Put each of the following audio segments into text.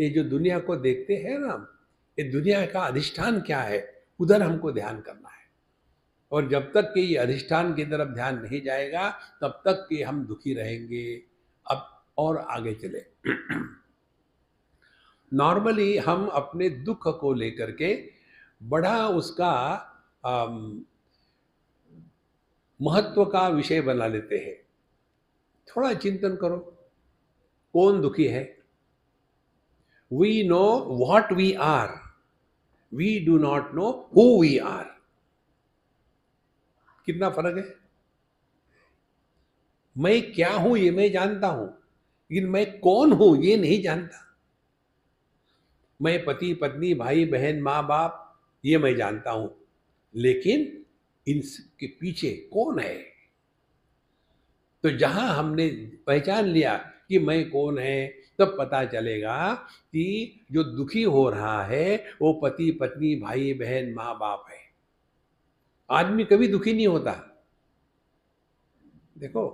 ये जो दुनिया को देखते हैं ना, ये दुनिया का अधिष्ठान क्या है, उधर हमको ध्यान करना है। और जब तक कि ये अधिष्ठान की तरफ ध्यान नहीं जाएगा, तब तक कि हम दुखी रहेंगे। अब और आगे चले। नॉर्मली हम अपने दुख को लेकर के बड़ा उसका अम, महत्व का विषय बना लेते हैं। थोड़ा चिंतन करो, कौन दुखी है? We know what we are, we do not know who we are. कितना फर्क है? मैं क्या हूं ये मैं जानता हूं, लेकिन मैं कौन हूं ये नहीं जानता। मैं पति पत्नी भाई बहन माँ बाप ये मैं जानता हूं, लेकिन इनके पीछे कौन है? तो जहां हमने पहचान लिया कि मैं कौन है, तब पता चलेगा कि जो दुखी हो रहा है वो पति पत्नी भाई बहन माँ बाप है। आदमी कभी दुखी नहीं होता, देखो।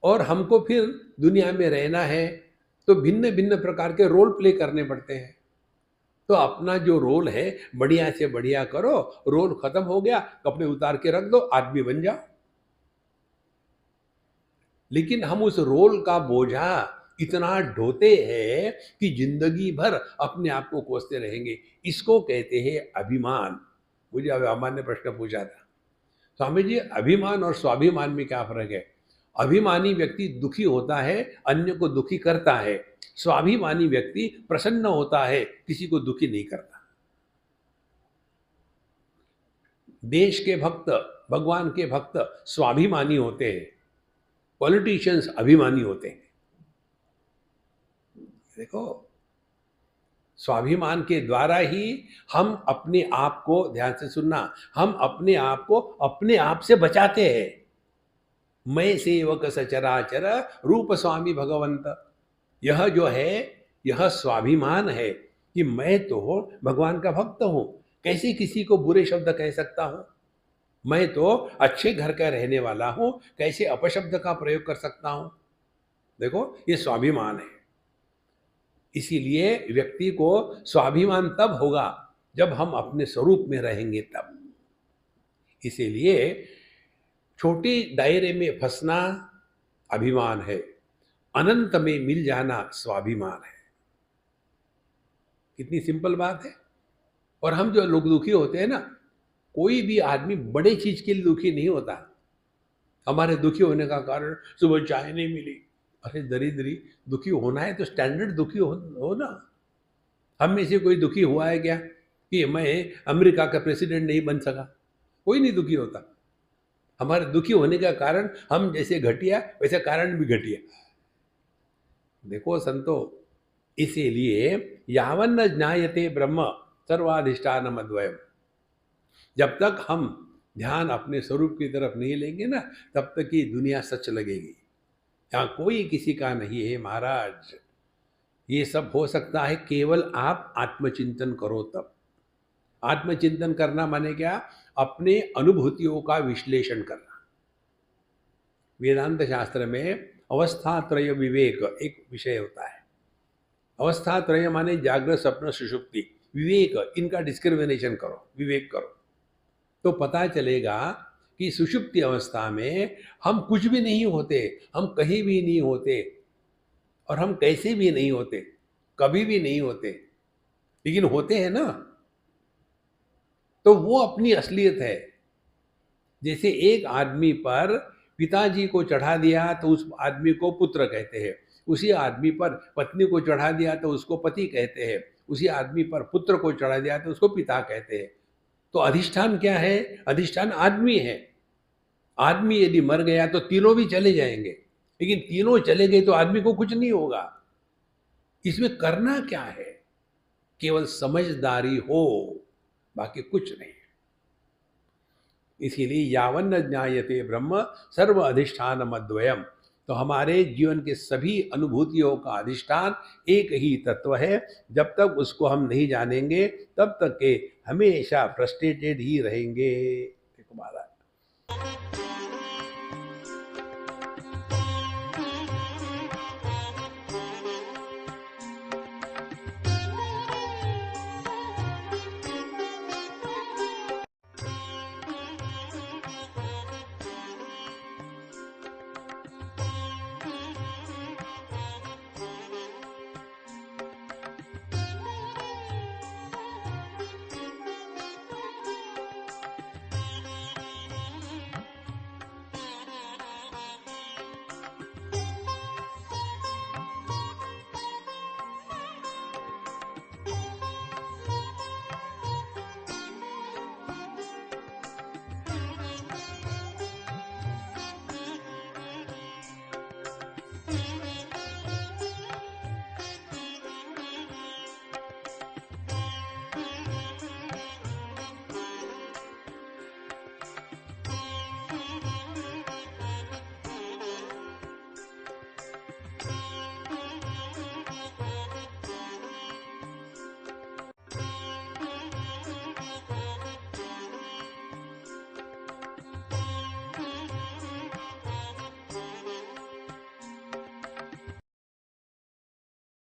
और हमको फिर दुनिया में रहना है तो भिन्न भिन्न प्रकार के रोल प्ले करने पड़ते हैं। तो अपना जो रोल है बढ़िया से बढ़िया करो, रोल खत्म हो गया कपड़े उतार के रख दो, आदमी बन जाओ। लेकिन हम उस रोल का बोझा इतना ढोते हैं कि जिंदगी भर अपने आप को कोसते रहेंगे। इसको कहते हैं अभिमान। मुझे अभिमान ने प्रश्न पूछा था, स्वामी जी अभिमान और स्वाभिमान में क्या फर्क है? अभिमानी व्यक्ति दुखी होता है, अन्य को दुखी करता है। स्वाभिमानी व्यक्ति प्रसन्न होता है, किसी को दुखी नहीं करता। देश के भक्त, भगवान के भक्त स्वाभिमानी होते हैं, पॉलिटिशियंस अभिमानी होते हैं। देखो, स्वाभिमान के द्वारा ही हम अपने आप को, ध्यान से सुनना, हम अपने आप को अपने आप से बचाते हैं। मैं सेवक सचराचर रूप स्वामी भगवंत। यह जो है, यह स्वाभिमान है कि मैं तो भगवान का भक्त हूं। कैसे किसी को बुरे शब्द कह सकता हूं? मैं तो अच्छे घर का रहने वाला हूं, कैसे अपशब्द का प्रयोग कर सकता हूं? देखो, ये स्वाभिमान है। इसीलिए व्यक्ति को स्वाभिमान तब होगा जब हम अपने स्वरूप में रहेंगे तब। इसीलिए छोटे दायरे में फंसना अभिमान है, अनंत में मिल जाना स्वाभिमान है। कितनी सिंपल बात है। और हम जो लोग दुखी होते हैं ना, कोई भी आदमी बड़े चीज के लिए दुखी नहीं होता। हमारे दुखी होने का कारण सुबह चाय नहीं मिली। अरे दरिद्री, दुखी होना है तो स्टैंडर्ड दुखी हो ना। हम में से कोई दुखी हुआ है क्या कि मैं अमेरिका का प्रेसिडेंट नहीं बन सका? कोई नहीं दुखी होता। हमारे दुखी होने का कारण हम जैसे घटिया, वैसे कारण भी घटिया। देखो संतो, इसीलिए यावन्न ज्ञायते ब्रह्म सर्वाधिष्ठानम अद्वयम। जब तक हम ध्यान अपने स्वरूप की तरफ नहीं लेंगे ना, तब तक ये दुनिया सच लगेगी। यहाँ कोई किसी का नहीं है महाराज। ये सब हो सकता है केवल आप आत्मचिंतन करो तब। आत्मचिंतन करना माने क्या? अपने अनुभूतियों का विश्लेषण करना। वेदांत शास्त्र में अवस्था त्रय विवेक एक विषय होता है। अवस्था त्रय माने जागृत स्वप्न सुषुप्ति, विवेक, इनका डिस्क्रिमिनेशन करो, विवेक करो, तो पता चलेगा कि सुषुप्ति अवस्था में हम कुछ भी नहीं होते, हम कहीं भी नहीं होते, और हम कैसे भी नहीं होते, कभी भी नहीं होते, लेकिन होते हैं ना। तो वो अपनी असलियत है। जैसे एक आदमी पर पिताजी को चढ़ा दिया तो उस आदमी को पुत्र कहते हैं, उसी आदमी पर पत्नी को चढ़ा दिया तो उसको पति कहते हैं, उसी आदमी पर पुत्र को चढ़ा दिया तो उसको पिता कहते हैं। तो अधिष्ठान क्या है? अधिष्ठान आदमी है। आदमी यदि मर गया तो तीनों भी चले जाएंगे, लेकिन तीनों चले गए तो आदमी को कुछ नहीं होगा। इसमें करना क्या है? केवल समझदारी हो, बाकी कुछ नहीं। इसीलिए यावन्न ज्ञायते ब्रह्म सर्व अधिष्ठानम अद्वयम। तो हमारे जीवन के सभी अनुभूतियों का अधिष्ठान एक ही तत्व है। जब तक उसको हम नहीं जानेंगे, तब तक के हमेशा फ्रस्ट्रेटेड ही रहेंगे। देखो महाराज,